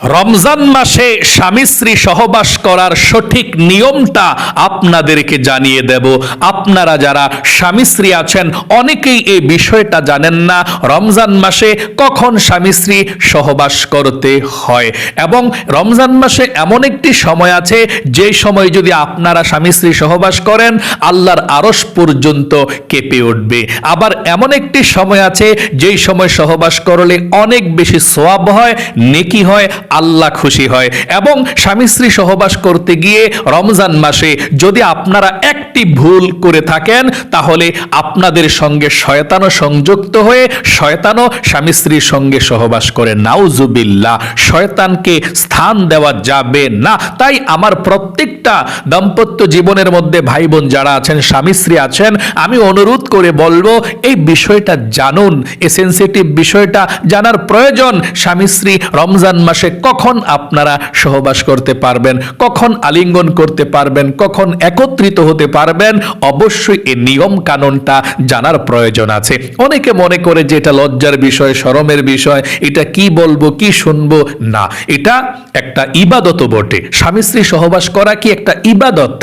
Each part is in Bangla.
রমজান মাসে স্বামী স্ত্রী সহবাস করার সঠিক নিয়মটা আপনাদেরকে জানিয়ে দেব। আপনারা যারা স্বামী স্ত্রী আছেন অনেকেই এই বিষয়টা জানেন না, রমজান মাসে কখন স্বামী স্ত্রী সহবাস করতে হয়। এবং রমজান মাসে এমন একটি সময় আছে যে সময় যদি আপনারা স্বামী স্ত্রী সহবাস করেন আল্লাহর আরশ পর্যন্ত কেঁপে উঠবে। আবার এমন একটি সময় আছে যেই সময় সহবাস করলে অনেক বেশি সওয়াব হয়, নেকি হয়, আল্লাহ খুশি হয়। এবং স্বামী স্ত্রী সহবাস করতে গিয়ে রমজান মাসে যদি আপনারা একটি ভুল করে থাকেন তাহলে আপনাদের সঙ্গে শয়তানও সংযুক্ত হয়ে শয়তানও স্বামী স্ত্রীর সঙ্গে সহবাস করে। নাউজুবিল্লাহ, শয়তানকে স্থান দেওয়া যাবে না। তাই আমার প্রত্যেকটা দাম্পত্য জীবনের মধ্যে ভাই বোন যারা আছেন, স্বামী স্ত্রী আছেন, আমি অনুরোধ করে বলবো এই বিষয়টা জানুন, এই সেনসিটিভ বিষয়টা জানার প্রয়োজন। স্বামী স্ত্রী রমজান মাসে কখন আপনারা সহবাস করতে পারবেন, কখন আলিঙ্গন করতে পারবেন, কখন একত্রিত হতে পারবেন, অবশ্যই এই নিয়ম কানুনটা জানার প্রয়োজন আছে। অনেকে মনে করে যে এটা লজ্জার বিষয়, শরমের বিষয়, এটা কি বলবো কি শুনবো। না, এটা একটা ইবাদতও বটে। স্বামী স্ত্রী সহবাস করা কি একটা ইবাদত।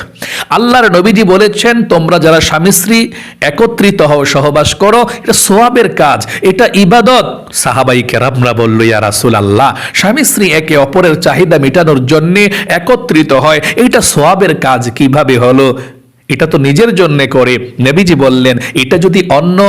আল্লাহর নবীজি বলেছেন তোমরা যারা স্বামী স্ত্রী একত্রিত হও, সহবাস করো, এটা সোয়াবের কাজ, এটা ইবাদত। সাহাবাই কেরামরা বলল ইয়া রাসূলুল্লাহ, স্বামী স্ত্রী একে অপরের চাহিদা মেটানোর জন্য একত্রিত হয়, এটা সোয়াবের কাজ কিভাবে হলো? এটা তো নিজের জন্য করে। নবীজি বললেন এটা যদি অন্য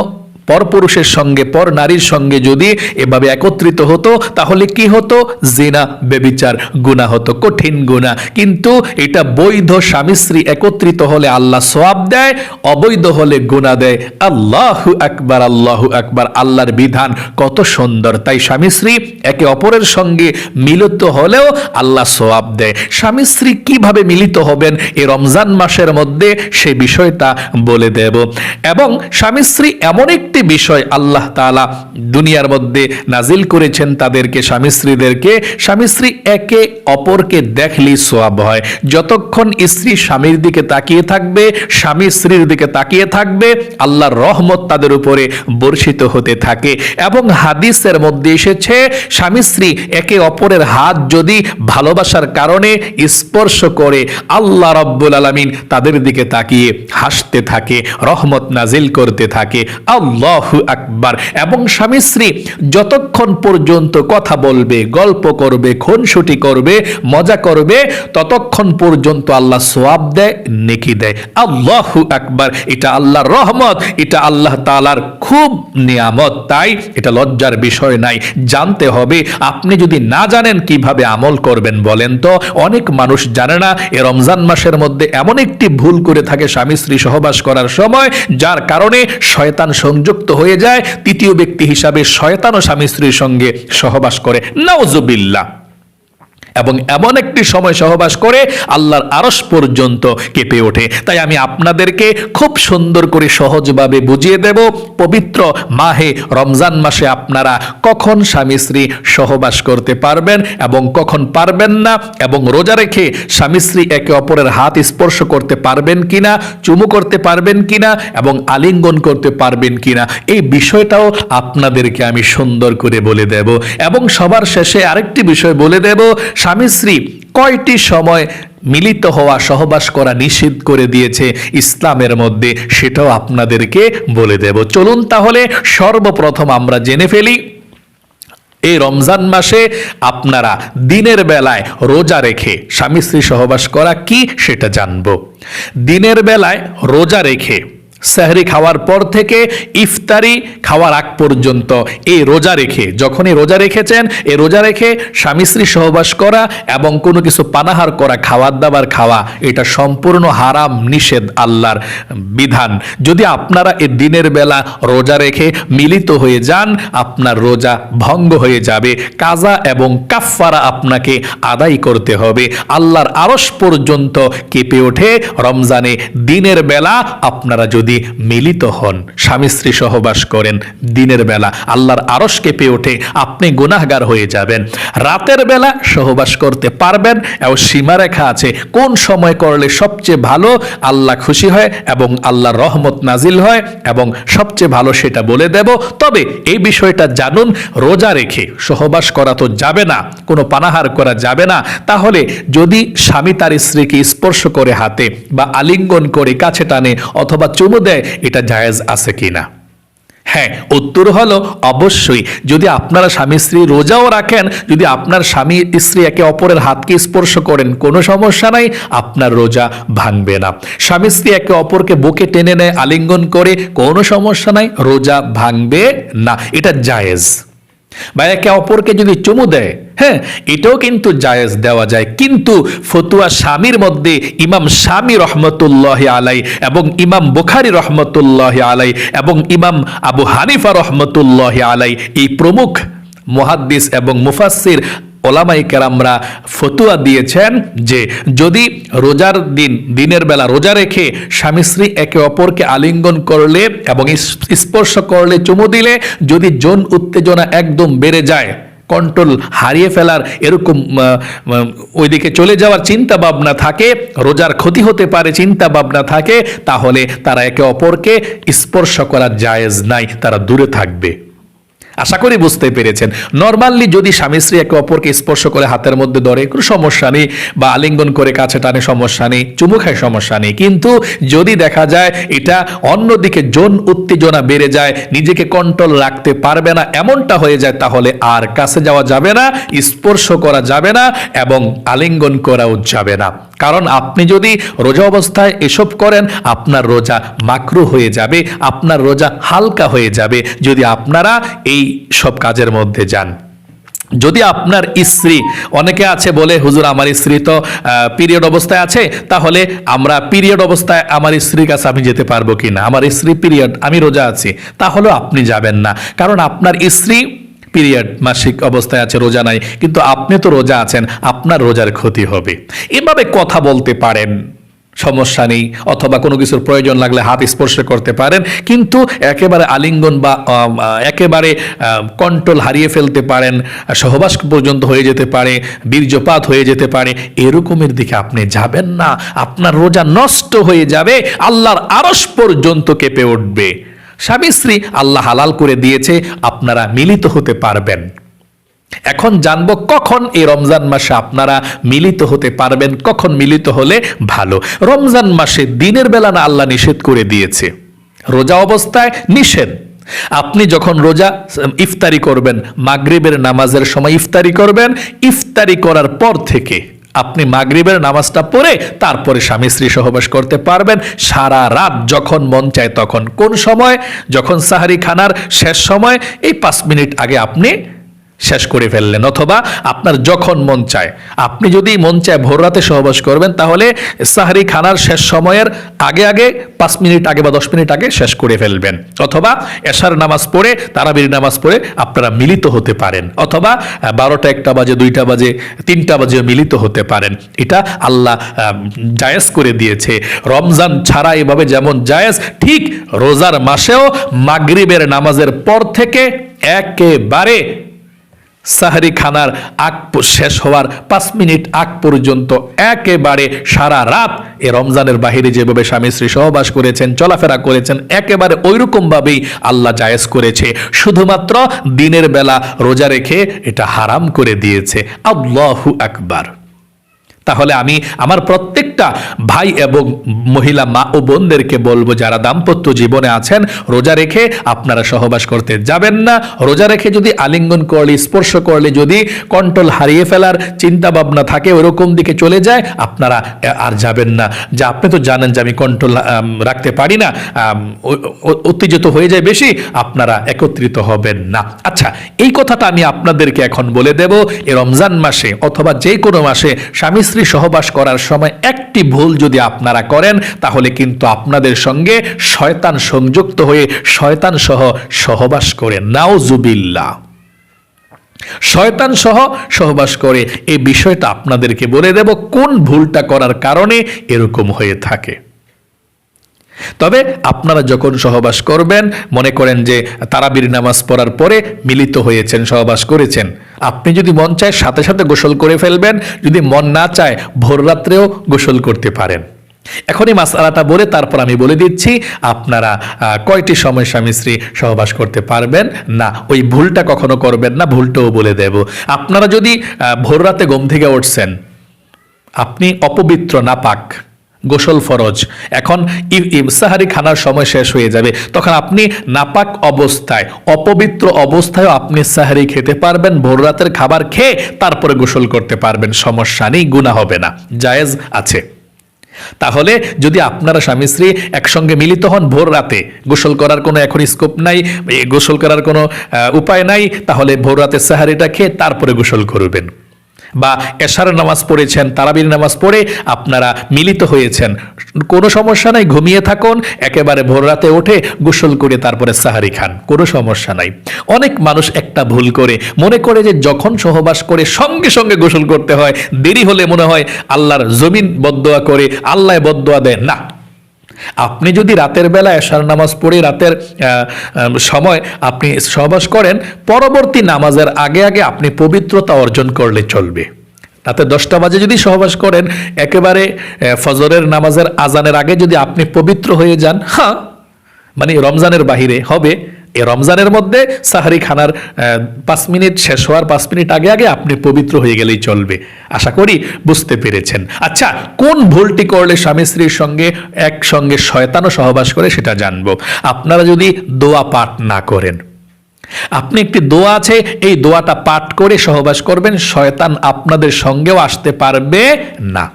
পরপুরুষের সঙ্গে, পর নারীর সঙ্গে যদি এভাবে একত্রিত হতো তাহলে কি হতো? জিনা, ব্যভিচার, গুনাহ হতো, কঠিন গুনাহ। কিন্তু এটা বৈধ স্বামী স্ত্রী একত্রিত হলে আল্লাহ সওয়াব দেয়, অবৈধ হলে গুনাহ দেয়। আল্লাহু আকবার, আল্লাহু আকবার। আল্লাহর বিধান কত সুন্দর। তাই স্বামী স্ত্রী একে অপরের সঙ্গে মিলিত হলেও আল্লাহ সওয়াব দেয়। স্বামী স্ত্রী কিভাবে মিলিত হবেন এই রমজান মাসের মধ্যে সে বিষয়টা বলে দেব। এবং স্বামী স্ত্রী এমন একটি বিষয় আল্লাহ তাআলা দুনিয়ার মধ্যে নাজিল করেছেন তাদেরকে, স্বামী স্ত্রীদেরকে, স্বামী স্ত্রী একে অপরকে দেখলেই সওয়াব হয়। যতক্ষণ স্ত্রী স্বামীর দিকে তাকিয়ে থাকবে, স্বামী স্ত্রীর দিকে তাকিয়ে থাকবে, আল্লাহর রহমত তাদের উপরে বর্ষিত হতে থাকে। এবং হাদিসের মধ্যে এসেছে স্বামী স্ত্রী একে অপরের হাত যদি ভালোবাসার কারণে স্পর্শ করে আল্লাহ রাব্বুল আলামিন তাদের দিকে তাকিয়ে হাসতে থাকে, রহমত নাজিল করতে থাকে। আল্লাহু আকবার। এবং স্বামী স্ত্রী যতক্ষণ পর্যন্ত কথা বলবে, গল্প করবে, খুনসুটি করবে, মজা করবে, ততক্ষণ পর্যন্ত আল্লাহ সওয়াব দেয়, নেকি দেয়। আল্লাহু আকবার। এটা আল্লাহর রহমত, এটা আল্লাহ তাআলার খুব নিয়ামত। তাই এটা লজ্জার বিষয় নাই, জানতে হবে। আপনি যদি না জানেন কিভাবে আমল করবেন বলেন তো? অনেক মানুষ জানে না। এই রমজান মাসের মধ্যে এমন একটি ভুল করে থাকে স্বামী স্ত্রী সহবাস করার সময়, যার কারণে শয়তান সংযুক্ত হয়ে যায়, তৃতীয় ব্যক্তি হিসাবে শয়তানও স্বামী স্ত্রীর সঙ্গে সহবাস করে। নাউজুবিল্লাহ। এবং এমন একটি সময় সহবাস করে আল্লাহর আরশ পর্যন্ত কেঁপে ওঠে। তাই আমি আপনাদেরকে খুব সুন্দর করে সহজভাবে বুঝিয়ে দেব পবিত্র মাহে রমজান মাসে আপনারা কখন স্বামী স্ত্রী সহবাস করতে পারবেন এবং কখন পারবেন না, এবং রোজা রেখে স্বামী স্ত্রী একে অপরের হাত স্পর্শ করতে পারবেন কিনা, চুমু করতে পারবেন কিনা, এবং আলিঙ্গন করতে পারবেন কিনা, এই বিষয়টাও আপনাদেরকে আমি সুন্দর করে বলে দেব। এবং সবার শেষে আরেকটি বিষয় বলে দেব, স্বামী স্ত্রী কয়টি সময় মিলিত হওয়া, সহবাস করা নিষেধ করে দিয়েছে ইসলামের মধ্যে, সেটাও আপনাদেরকে বলে দেব। চলুন তাহলে সর্বপ্রথম আমরা জেনে ফেলি এই রমজান মাসে আপনারা দিনের বেলায় রোজা রেখে স্বামী স্ত্রী সহবাস করা কি সেটা জানবো। দিনের বেলায় রোজা রেখে সেহরি খাওয়ার পর থেকে ইফতারি খাওয়ার আগ পর্যন্ত এই রোজা রেখে, যখনই রোজা রেখেছেন এই রোজা রেখে স্বামী স্ত্রী সহবাস করা এবং কোনো কিছু পানাহার করা, খাবার দাবার খাওয়া, এটা সম্পূর্ণ হারাম, নিষেধ, আল্লাহর বিধান। যদি আপনারা এই দিনের বেলা রোজা রেখে মিলিত হয়ে যান আপনার রোজা ভঙ্গ হয়ে যাবে, কাজা এবং কাফফারা আপনাকে আদায় করতে হবে। আল্লাহর আরশ পর্যন্ত কেঁপে ওঠে রমজানে দিনের বেলা আপনারা যদি যদি মিলিত হন, স্বামী স্ত্রী সহবাস করেন দিনের বেলা, আল্লাহর আরশ কেঁপে ওঠে, আপনি গুনাহগার হয়ে যাবেন। রাতের বেলা সহবাস করতে পারবেন এবং সীমারেখা আছে, কোন সময় করলে সবচেয়ে ভালো, আল্লাহ খুশি হয় এবং আল্লাহর রহমত নাজিল হয় এবং সবচেয়ে ভালো সেটা বলে দেব। তবে এই বিষয়টা জানুন, রোজা রেখে সহবাস করা তো যাবে না, কোনো পানাহার করা যাবে না। তাহলে যদি স্বামী তার স্ত্রীকে স্পর্শ করে হাতে বা আলিঙ্গন করে কাছে টানে অথবা চুমু দেয়, এটা জায়েজ আছে কিনা? হ্যাঁ, উত্তর হলো অবশ্যই। যদি আপনারা স্বামী স্ত্রী রোজাও রাখেন, যদি আপনার স্বামী স্ত্রী একে অপরের হাতকে স্পর্শ করেন, কোনো সমস্যা নাই, আপনার রোজা ভাঙবে না। স্বামী স্ত্রী একে অপরকে বুকে টেনে নেয়, আলিঙ্গন করে, কোনো সমস্যা নাই, রোজা ভাঙবে না, এটা জায়েজ। বা একে অপরকে যদি চুমু দেয়, হ্যাঁ, এটাও কিন্তু জায়েজ, দেওয়া যায়। কিন্তু ফতুয়া স্বামীর মধ্যে ইমাম শামী রহমতুল্লাহ আলাই এবং ইমাম বুখারী রহমতুল্লাহ আলাই এবং ইমাম আবু হানিফা রহমতুল্লাহ আলাই, এই প্রমুখ মুহাদ্দিস এবং মুফাসসির ওলামায়ে কেরামরা ফতুয়া দিয়েছেন যে যদি রোজার দিনের বেলা রোজা রেখে স্বামী স্ত্রী একে অপরকে আলিঙ্গন করলে এবং স্পর্শ করলে, চুমু দিলে, যদি যৌন উত্তেজনা একদম বেড়ে যায়, কন্ট্রোল হারিয়ে ফেলার এরকম ওইদিকে চলে যাওয়ার চিন্তা ভাবনা থাকে, রোজার ক্ষতি হতে পারে চিন্তা ভাবনা থাকে, তাহলে তারা একে অপরকে স্পর্শ করা জায়েজ নাই, তারা দূরে থাকবে। আশা করি বুঝতে পেরেছেন। নরমালি যদি স্বামী স্ত্রী একে অপরকে স্পর্শ করে হাতের মধ্যে ধরে, কোনো সমস্যা নেই, বা আলিঙ্গন করে কাছে টানে, সমস্যা নেই, চুমু খায়, সমস্যা নেই। কিন্তু যদি দেখা যায় এটা অন্যদিকে যৌন উত্তেজনা বেড়ে যায়, নিজেকে কন্ট্রোল রাখতে পারবে না, এমনটা হয়ে যায়, তাহলে আর কাছে যাওয়া যাবে না, স্পর্শ করা যাবে না এবং আলিঙ্গন করাও যাবে না। কারণ আপনি যদি রোজা অবস্থায় এসব করেন, আপনার রোজা মাকরুহ হয়ে যাবে, আপনার রোজা হালকা হয়ে যাবে যদি আপনারা এই সব কাজের মধ্যে যান। যদি আপনার স্ত্রী, অনেকে আছে বলে হুজুর আমার স্ত্রী তো পিরিয়ড অবস্থায় আছে, তাহলে আমরা পিরিয়ড অবস্থায় আমার স্ত্রীর কাছে আমি যেতে পারবো কিনা, আমার স্ত্রী পিরিয়ড, আমি রোজা আছি, তাহলেও আপনি যাবেন না। কারণ আপনার স্ত্রী পিরিয়ড, মাসিক অবস্থায় আছে, রোজা নাই, কিন্তু আপনি তো রোজা আছেন, আপনার রোজার ক্ষতি হবে। এভাবে কথা বলতে পারেন, সমস্যা নেই, অথবা কোনো কিছুর প্রয়োজন লাগলে হাত স্পর্শ করতে পারেন, কিন্তু একেবারে আলিঙ্গন বা একেবারে কন্ট্রোল হারিয়ে ফেলতে পারেন, সহবাস পর্যন্ত হয়ে যেতে পারে, বীর্যপাত হয়ে যেতে পারে, এরকমের দিকে আপনি যাবেন না, আপনার রোজা নষ্ট হয়ে যাবে, আল্লাহর আরশ পর্যন্ত কেঁপে উঠবে। স্বামী স্ত্রী আল্লাহ হালাল করে দিয়েছে, আপনারা মিলিত হতে পারবেন। এখন জানবো কখন এই রমজান মাসে আপনারা মিলিত হতে পারবেন, কখন মিলিত হলে ভালো। রমজান মাসে দিনের বেলা না আল্লাহ নিষেধ করে দিয়েছে, রোজা অবস্থায় নিষেধ। আপনি যখন রোজা ইফতারি করবেন, মাগরিবের নামাজের সময় ইফতারি করবেন, ইফতারি করার পর থেকে আপনি মাগরিবের নামাজটা পড়ে তারপরে স্বামী স্ত্রী সহবাস করতে পারবেন সারা রাত, যখন মন চায় তখন। কোন সময়? যখন সাহারি খানার শেষ সময়, এই 5 মিনিট আগে আপনি শেষ করে ফেললেন, অথবা আপনার যখন মন চায়। আপনি যদি মন চায় ভোর রাতে সহবাস করবেন, তাহলে সাহারি খানার শেষ সময়ের আগে আগে 5 মিনিট আগে বা 10 মিনিট আগে শেষ করে ফেলবেন, অথবা এশার নামাজ পড়ে, তারাবির নামাজ পড়ে আপনারা মিলিত হতে পারেন, অথবা 12টা 1টা বাজে, 2টা বাজে, 3টা বাজে মিলিত হতে পারেন। এটা আল্লাহ জায়েজ করে দিয়েছে। রমজান ছাড়া এভাবে যেমন জায়েজ, ঠিক রোজার মাসেও মাগরিবের নামাজের পর থেকে একেবারে সাহরি খানার আগ শেষ হওয়ার 5 মিনিট আগ পর্যন্ত একেবারে সারা রাত এ রমজানের বাহিরে যেভাবে স্বামী স্ত্রী সহবাস করেছেন, চলাফেরা করেছেন, একেবারে ওইরকম ভাবেই আল্লাহ জায়েজ করেছে। শুধুমাত্র দিনের বেলা রোজা রেখে এটা হারাম করে দিয়েছে। আল্লাহু আকবার। তাহলে আমি আমার প্রত্যেকটা ভাই এবং মহিলা মা ও বোনদেরকে বলবো, যারা দাম্পত্য জীবনে আছেন, রোজা রেখে আপনারা সহবাস করতে যাবেন না। রোজা রেখে যদি আলিঙ্গন করলে, স্পর্শ করলে যদি কন্ট্রোল হারিয়ে ফেলার চিন্তা ভাবনা থাকে, ওরকম দিকে চলে যায়, আপনারা আর যাবেন না। যে আপনি তো জানেন যে আমি কন্ট্রোল রাখতে পারি না, উত্তেজিত হয়ে যায় বেশি, আপনারা একত্রিত হবেন না। আচ্ছা, এই কথাটা আমি আপনাদেরকে এখন বলে দেব। এই রমজান মাসে অথবা যে কোনো মাসে স্বামী স্ত্রী সহবাস করার সময় একটি ভুল যদি আপনারা করেন, তাহলে কিন্তু আপনাদের সঙ্গে শয়তান সংযুক্ত হয়ে শয়তান সহ সহবাস করে, নাউজুবিল্লাহ, শয়তান সহ সহবাস করে। এই বিষয়টা আপনাদেরকে বলে দেব কোন ভুলটা করার কারণে এরকম হয়ে থাকে। তবে আপনারা যখন সহবাস করবেন, মনে করেন যে তারাবির নামাজ পড়ার পরে মিলিত হয়েছেন, সহবাস করেছেন, আপনি যদি মন চায় সাথে সাথে গোসল করে ফেলবেন, যদি মন না চায় ভোর রাত্রেও গোসল করতে পারেন। এখনই মাসআলাটা বলে তারপর আমি বলে দিচ্ছি আপনারা কয়টি সময় স্বামী স্ত্রী সহবাস করতে পারবেন না, ওই ভুলটা কখনো করবেন না, ভুলটাও বলে দেব। আপনারা যদি ভোর রাতে ঘুম থেকে উঠছেন, আপনি অপবিত্র, নাপাক, গোসল ফরজ, এখন সাহারি খানার সময় শেষ হয়ে যাবে, তখন আপনি নাপাক অবস্থায়, অপবিত্র অবস্থায় আপনি সাহারি খেতে পারবেন, ভোর রাতের খাবার খেয়ে তারপরে গোসল করতে পারবেন, সমস্যা নেই, গুনাহ হবে না, জায়েজ আছে। তাহলে যদি আপনারা স্বামী স্ত্রী একসঙ্গে মিলিত হন ভোর রাতে, গোসল করার কোনো এখন স্কোপ নাই, গোসল করার কোনো উপায় নাই, তাহলে ভোর রাতে সাহারিটা খেয়ে তারপরে গোসল করবেন। বা এশার নামাজ পড়েছেন, তারাবির নামাজ পড়ে আপনারা মিলিত হয়েছেন, কোনো সমস্যা নাই, ঘুমিয়ে থাকুন, একেবারে ভোর রাতে উঠে গোসল করে তারপরে সাহারি খান, কোনো সমস্যা নাই। অনেক মানুষ একটা ভুল করে, মনে করে যে যখন সহবাস করে সঙ্গে সঙ্গে গোসল করতে হয়, দেরি হলে মনে হয় আল্লাহর জমিন বদদোয়া করে, আল্লাহ বদদোয়া দেয় না। আপনি যদি রাতের বেলা এশার নামাজ পড়ে রাতের সময় আপনি সহবাস করেন, পরবর্তী নামাজের আগে আগে আপনি পবিত্রতা অর্জন করলে চলবে। রাতে 10টা বাজে যদি সহবাস করেন, একেবারে ফজরের নামাজের আজানের আগে যদি আপনি পবিত্র হয়ে যান, হ্যাঁ মানে রমজানের বাহিরে হবে, এই রমজানের মধ্যে সাহারি খানার 5 মিনিট শেষ হওয়ার 5 মিনিট আগে আগে আপনি পবিত্র হয়ে গেলেই চলবে। আশা করি বুঝতে পেরেছেন। আচ্ছা, কোন ভুলটি করলে স্বামী স্ত্রীর সঙ্গে একসঙ্গে শয়তানও সহবাস করে সেটা জানবো। আপনারা যদি দোয়া পাঠ না করেন, আপনি একটি দোয়া আছে, এই দোয়াটা পাঠ করে সহবাস করবেন, শয়তান আপনাদের সঙ্গেও আসতে পারবে না।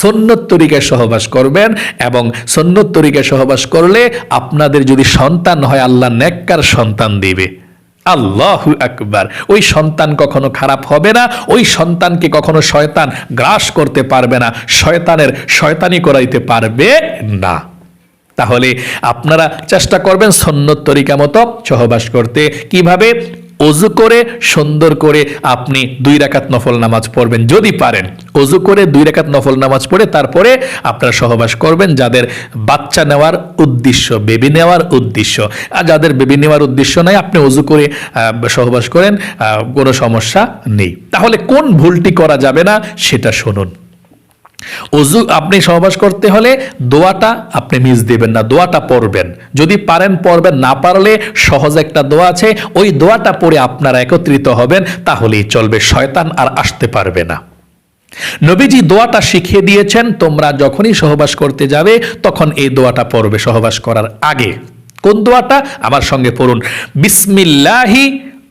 সুন্নত তরিকায় সহবাস করবেন, এবং সুন্নত তরিকায় সহবাস করলে আপনাদের যদি সন্তান হয়, আল্লাহ নেককার সন্তান দিবে। আল্লাহু আকবার। ওই সন্তান কখনো খারাপ হবে না, ওই সন্তানকে কখনো শয়তান গ্রাস করতে পারবে না, শয়তানের শয়তানি করাইতে পারবে না। তাহলে আপনারা চেষ্টা করবেন সুন্নত তরিকা মতো সহবাস করতে। কিভাবে? ওযু করে সুন্দর করে আপনি 2 রাকাত নফল নামাজ পড়বেন যদি পারেন। ওযু করে 2 রাকাত নফল নামাজ পড়ে তারপরে আপনারা সহবাস করবেন, যাদের বাচ্চা নেওয়ার উদ্দেশ্য, বেবি নেওয়ার উদ্দেশ্য। আর যাদের বেবি নেওয়ার উদ্দেশ্য নাই, আপনি ওযু করে সহবাস করেন, কোনো সমস্যা নেই। তাহলে কোন ভুলটি করা যাবে না সেটা শুনুন। ওযু আপনি সহবাস করতে হলে দোয়াটা আপনি মিস দিবেন না, দোয়াটা পড়বেন, যদি পারেন পড়বেন, না পারলে সহজ একটা দোয়া আছে, ওই দোয়াটা পড়ে আপনারা একত্রিত হবেন, তাহলেই চলবে, শয়তান আর আসতে পারবে না। নবীজি দোয়াটা শিখিয়ে দিয়েছেন, তোমরা যখনই সহবাস করতে যাবে তখন এই দোয়াটা পড়বে সহবাস করার আগে। কোন দোয়াটা? আমার সঙ্গে পড়ুন, বিসমিল্লাহি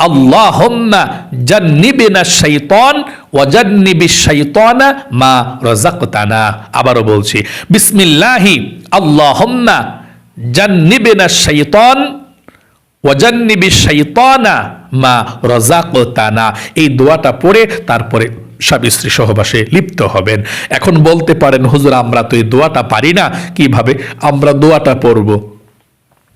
আল্লাহুম্মা জান্নিবিনা শাইতান ওয়া জান্নিবিশ শাইতানা মা রাযাকতানা। আবারও বলছি, বিসমিল্লাহি আল্লাহুম্মা জান্নিবিনা শাইতান ওয়া জান্নিবিশ শাইতানা মা রাযাকতানা। এই দোয়াটা পড়ে তারপরে স্বামী স্ত্রী সহবাসে লিপ্ত হবেন। এখন বলতে পারেন, হুজুর আমরা তো এই দোয়াটা পারি না, কিভাবে আমরা দোয়াটা পড়ব?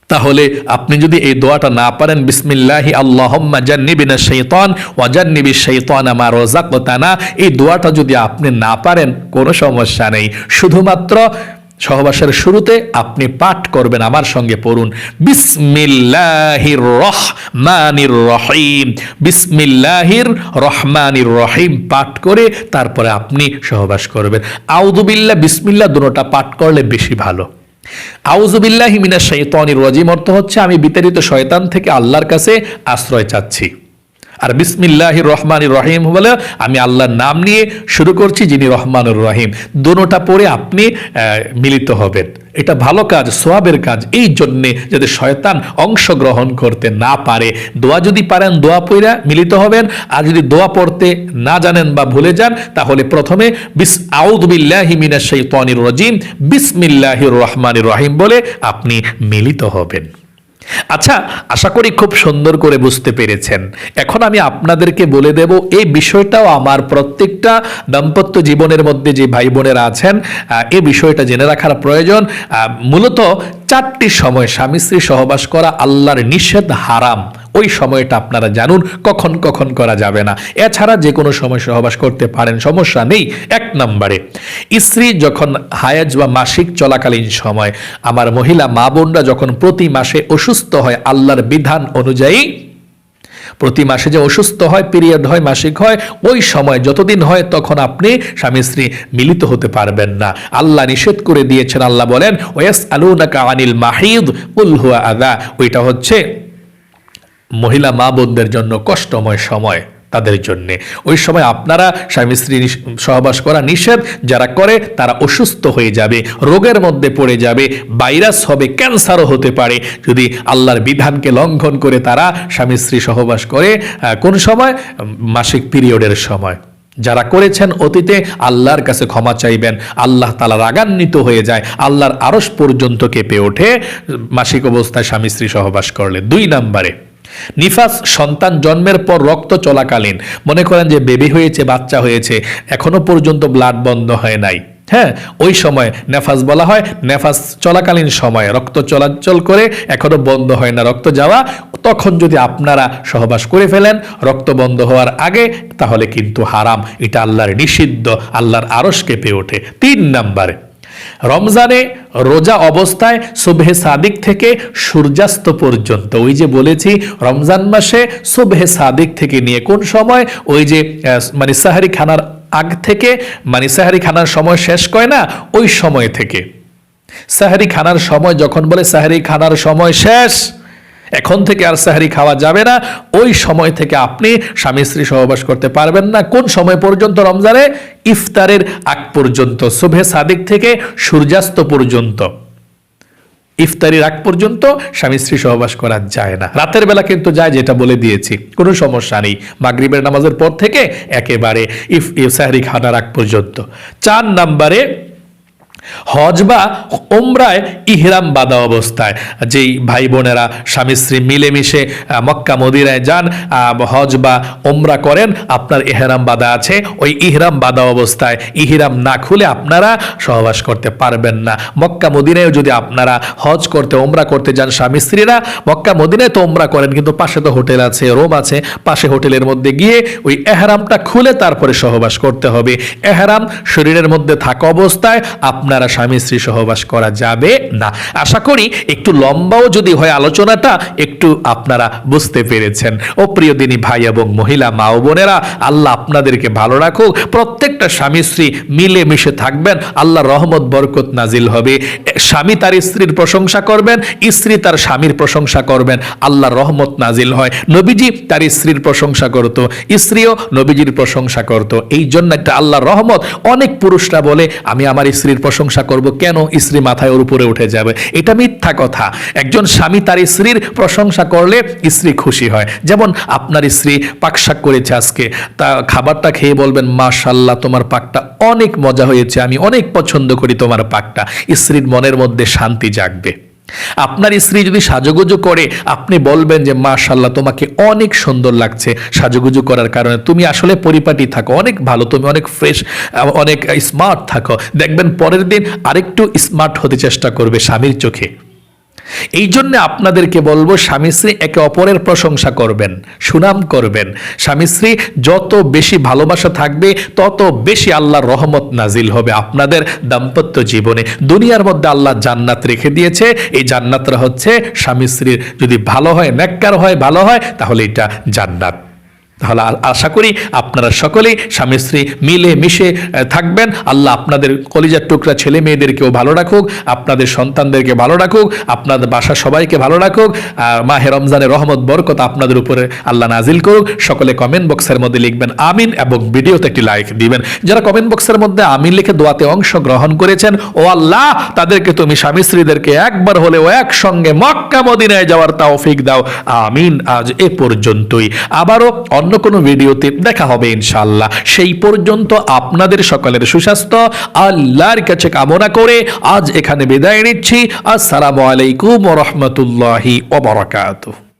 তাহলে আপনি যদি এই দোয়াটা না পারেন, বিসমিল্লাহি আল্লাহুম্মা জান্নিবিনা শাইতান ওয়া জান্নিবিশ শাইতানা মা রাযাকতানা, এই দোয়াটা যদি আপনি না পারেন কোনো সমস্যা নেই, শুধুমাত্র সহবাসের শুরুতে আপনি পাঠ করবেন, আমার সঙ্গে পড়ুন, বিসমিল্লাহির রহমানির রহিম, বিসমিল্লাহির রহমানির রহিম পাঠ করে তারপরে আপনি সহবাস করবেন। আউযু বিল্লাহ, বিসমিল্লাহ দুটোটা পাঠ করলে বেশি ভালো। আউযু বিল্লাহি মিনাশ শাইতানির রাজিম অর্থ হচ্ছে আমি বিতাড়িত শয়তান থেকে আল্লাহর কাছে আশ্রয় চাচ্ছি, আর বিসমিল্লাহির রহমানির রহিম বলে আমি আল্লাহর নাম নিয়ে শুরু করছি যিনি রহমানুর রহিম। দুটোটা পড়ে আপনি মিলিত হবেন, এটা ভালো কাজ, সোয়াবের কাজ, এই জন্যে যাতে শয়তান অংশগ্রহণ করতে না পারে। দোয়া যদি পারেন দোয়া পড়া মিলিত হবেন, আর যদি দোয়া পড়তে না জানেন বা ভুলে যান তাহলে প্রথমে আউযু বিল্লাহি মিনাশ শাইতানির রাজিম বিসমিল্লাহির রহমানির রহিম বলে আপনি মিলিত হবেন। আচ্ছা, আশা করি খুব সুন্দর করে বুঝতে পেরেছেন। এখন আমি আপনাদেরকে বলে দেব, এই বিষয়টাও আমার প্রত্যেকটা দাম্পত্য জীবনের মধ্যে যে ভাই বোনেরা আছেন এই বিষয়টা জেনে রাখার প্রয়োজন। মূলত 4টি সময় স্বামী স্ত্রী সহবাস করা আল্লাহর নিষেধ, হারাম, ওই সময়টা আপনারা জানুন কখন কখন করা যাবে না। এছাড়া যে কোনো সময় সহবাস করতে পারেন, সমস্যা নেই। 1 নম্বরে, স্ত্রী যখন হায়েজ বা মাসিক চলাকালীন সময়, আমার মহিলা মা বোনরা যখন প্রতি মাসে অসুস্থ হয় আল্লাহর বিধান অনুযায়ী, প্রতি মাসে যে অসুস্থ হয়, পিরিয়ড হয়, মাসিক হয়, ওই সময় যতদিন হয় তখন আপনি স্বামী স্ত্রী মিলিত হতে পারবেন না। আল্লাহ নিষেধ করে দিয়েছেন। আল্লাহ বলেন ওয়াসআলুনাকা আনিল মাহিদ কুল হুয়া আযা, ওইটা হচ্ছে মহিলা মা বোনদের জন্য কষ্টময় সময়, তাদের জন্য ওই সময় আপনারা স্বামী স্ত্রী সহবাস করা নিষেধ। যারা করে তারা অসুস্থ হয়ে যাবে, রোগের মধ্যে পড়ে যাবে, ভাইরাস হবে, ক্যান্সারও হতে পারে যদি আল্লাহর বিধানকে লঙ্ঘন করে তারা স্বামী স্ত্রী সহবাস করে। কোন সময়? মাসিক পিরিয়ডের সময়। যারা করেছেন অতীতে আল্লাহর কাছে ক্ষমা চাইবেন। আল্লাহ তাআলা রাগান্বিত হয়ে যায়, আল্লাহর আরশ পর্যন্ত কেঁপে ওঠে মাসিক অবস্থায় স্বামী স্ত্রী সহবাস করলে। 2 নম্বরে, নিফাস, সন্তান জন্মের পর রক্ত চলাকালীন, মনে করেন যে বেবি হয়েছে, বাচ্চা হয়েছে, এখনো পর্যন্ত ব্লাড বন্ধ হয় নাই, হ্যাঁ, ওই সময় নেফাস বলা হয়। নেফাস চলাকালীন সময় রক্ত চলাচল করে এখনো বন্ধ হয় না রক্ত যাওয়া, তখন যদি আপনারা সহবাস করে ফেলেন রক্ত বন্ধ হওয়ার আগে, তাহলে কিন্তু হারাম, এটা আল্লাহর নিষিদ্ধ, আল্লাহর আরশ কেঁপে ওঠে। 3 নম্বরে, রমজানে রোজা অবস্থায় সুবহে সাদিক থেকে সূর্যাস্ত পর্যন্ত, ওই যে বলেছি রমজান মাসে সুবহে সাদিক থেকে নিয়ে কোন সময়, ওই যে মানে সাহারি খানার আগ থেকে, মানে সাহারি খানার সময় শেষ করে না, ওই সময় থেকে, সাহারি খানার সময় যখন বলে সাহারি খানার সময় শেষ, এখন থেকে আর সাহারি খাওয়া যাবে না, ওই সময় থেকে আপনি স্বামী স্ত্রী সহবাস করতে পারবেন না। কোন সময় পর্যন্ত? রমজানে ইফতারের আগ পর্যন্ত, সুবহে সাদিক থেকে সূর্যাস্ত পর্যন্ত, ইফতারির আগ পর্যন্ত স্বামী স্ত্রী সহবাস করা যায় না। রাতের বেলা কিন্তু যায়, যেটা বলে দিয়েছি, কোনো সমস্যা নেই। মাগরিবের নামাজের পর থেকে একেবারে সাহরি খানার আগ পর্যন্ত। 4 নম্বরে, হজ বা ওমরায় ইহরাম বাঁধা অবস্থায়, যেই ভাই বোনেরা স্বামী স্ত্রী মিলেমিশে মক্কা মদিনায় যান, হজ বা ওমরা করেন, আপনার ইহরাম বাঁধা আছে, ওই ইহরাম বাঁধা অবস্থায় ইহরাম না খুলে আপনারা সহবাস করতে পারবেন না। মক্কা মদিনায় যদি আপনারা হজ করতে, ওমরা করতে যান স্বামী স্ত্রীরা, মক্কা মদিনায় তো ওমরা করেন, কিন্তু পাশে তো হোটেল আছে, রুম আছে, পাশে হোটেলের মধ্যে গিয়ে ওই ইহরামটা খুলে তারপরে সহবাস করতে হবে। ইহরাম শরীরের মধ্যে থাকা অবস্থায় আপনারা স্বামী স্ত্রী সহবাস করা যাবে না। আশা করি একটু লম্বাও যদি হয় আলোচনাটা, একটু আপনারা বুঝতে পেরেছেন। ও প্রিয় দিনী ভাই এবং মহিলা মা ও বোনেরা, আল্লাহ আপনাদেরকে ভালো রাখুক। প্রত্যেকটা স্বামী স্ত্রী মিলে মিশে থাকবেন, আল্লাহর রহমত বরকত নাজিল হবে। স্বামী তার স্ত্রীর প্রশংসা করবেন, স্ত্রী তার স্বামীর প্রশংসা করবেন, আল্লাহর রহমত নাজিল হয়। নবীজি তার স্ত্রীর প্রশংসা করত, স্ত্রীও নবীজির প্রশংসা করত। এই জন্য একটা আল্লাহর রহমত। অনেক পুরুষরা বলে আমি আমার স্ত্রীর প্রশংসা করব কেন, স্ত্রী মাথায় ওর উপরে উঠে যাবে। এটা মিথ্যা কথা। একজন স্বামী তার স্ত্রীর প্রশংসা করলে স্ত্রী খুশি হয়। যেমন আপনার স্ত্রী পাকশাক করেছে আজকে, তা খাবারটা খেয়ে বলবেন মাশাআল্লাহ তোমার পাকটা অনেক মজা হয়েছে, আমি অনেক পছন্দ করি তোমার পাকটা, স্ত্রীর মনের মধ্যে শান্তি জাগবে। আপনার স্ত্রী যদি সাজুগুজু করে, আপনি বলবেন যে মাশাআল্লাহ তোমাকে অনেক সুন্দর লাগছে সাজুগুজু করার কারণে, তুমি আসলে পরিপাটি থাকো, অনেক ভালো, তুমি অনেক ফ্রেশ, অনেক স্মার্ট থাকো। দেখবেন পরের দিন আরেকটু স্মার্ট হতে চেষ্টা করবে স্বামীর চোখে। এই জন্য আপনাদেরকে বলবো স্বামী স্ত্রী একে অপরের প্রশংসা করবেন, সুনাম করবেন। স্বামী স্ত্রী যত বেশি ভালোবাসা থাকবে তত বেশি আল্লাহর রহমত নাজিল হবে আপনাদের দাম্পত্য জীবনে। দুনিয়ার মধ্যে আল্লাহ জান্নাত রেখে দিয়েছে, এই জান্নাতটা হচ্ছে স্বামী স্ত্রীর যদি ভালো হয়, নেককার হয়, ভালো হয়, তাহলে এটা জান্নাত। তাহলে আশা করি আপনারা সকলেই স্বামী স্ত্রী মিলে মিশে থাকবেন। আল্লাহ আপনাদের কলিজার টুকরা ছেলে মেয়েদেরকেও ভালো রাখুক, আপনাদের সন্তানদেরকে ভালো রাখুক, আপনাদের বাসা সবাইকে ভালো রাখুক। মাহে রমজানের রহমত বরকত আপনাদের উপরে আল্লাহ নাজিল করুক। সকলে কমেন্ট বক্সের মধ্যে লিখবেন আমিন এবং ভিডিওতে একটি লাইক দিবেন। যারা কমেন্ট বক্সের মধ্যে আমিন লিখে দোয়াতে অংশগ্রহণ করেছেন, ও আল্লাহ তাদেরকে তুমি স্বামী স্ত্রীদেরকে একবার হলেও একসঙ্গে মক্কা মদিনায় যাওয়ার তৌফিক দাও, আমিন। আজ এ পর্যন্তই, আবারও অন্য কোনো ভিডিওতে দেখা হবে ইনশাআল্লাহ। সেই পর্যন্ত আপনাদের সকলের সুস্বাস্থ্য আল্লাহর কাছে কামনা করে আজ এখানে বিদায় নিচ্ছি। আসসালামু আলাইকুম ওয়া রাহমাতুল্লাহি ওয়া বারাকাতুহু।